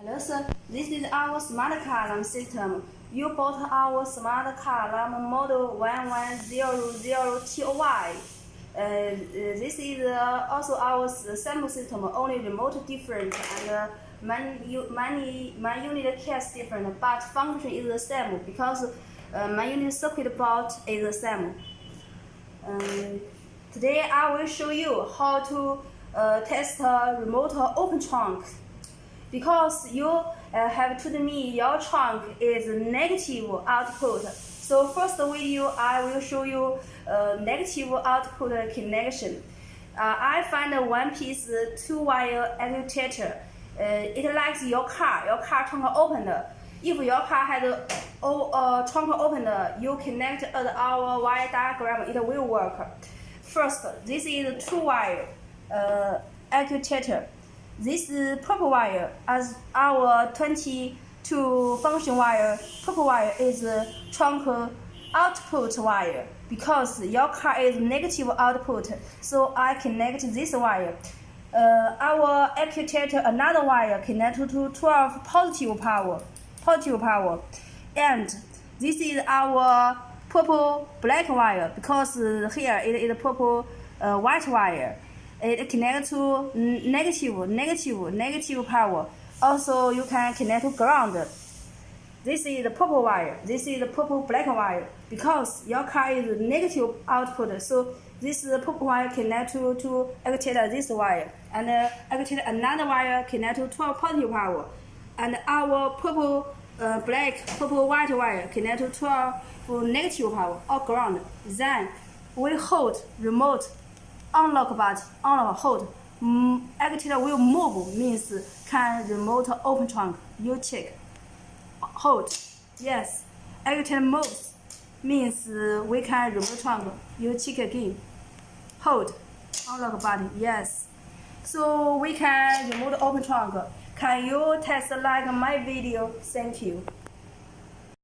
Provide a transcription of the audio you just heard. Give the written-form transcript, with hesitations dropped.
Hello sir, this is our smart car alarm system. You bought our smart car alarm model 1100TOY. This is also our SAMU system, only remote different and man unit case different, but function is the same because man unit circuit board is the same. Today I will show you how to test remote open trunk. Because you have told me your trunk is negative output. So first video I will show you negative output connection. I find one piece 2-wire actuator. It likes your car trunk opened. If your car has trunk opened, you connect our wire diagram, it will work. First, this is 2-wire actuator. This purple wire as our 22 function wire. Purple wire is trunk output wire because your car is negative output, so I connect this wire. Our actuator another wire connect to 12 positive power, and this is our purple black wire because here it is purple white wire. It connects to negative power. Also, you can connect to ground. This is the purple wire. This is the purple black wire because your car is negative output. So this purple wire connect to actuate this wire, and actuate another wire connect to 12 positive power, and our purple purple white wire connect to 12 negative power or ground. Then we hold remote. Unlock button, unlock, hold. Actuator will move, means can remote open trunk. You check. Hold. Yes. Actuator moves, means we can remove trunk. You check again. Hold. Unlock button. Yes. So we can remove open trunk. Can you test like my video? Thank you.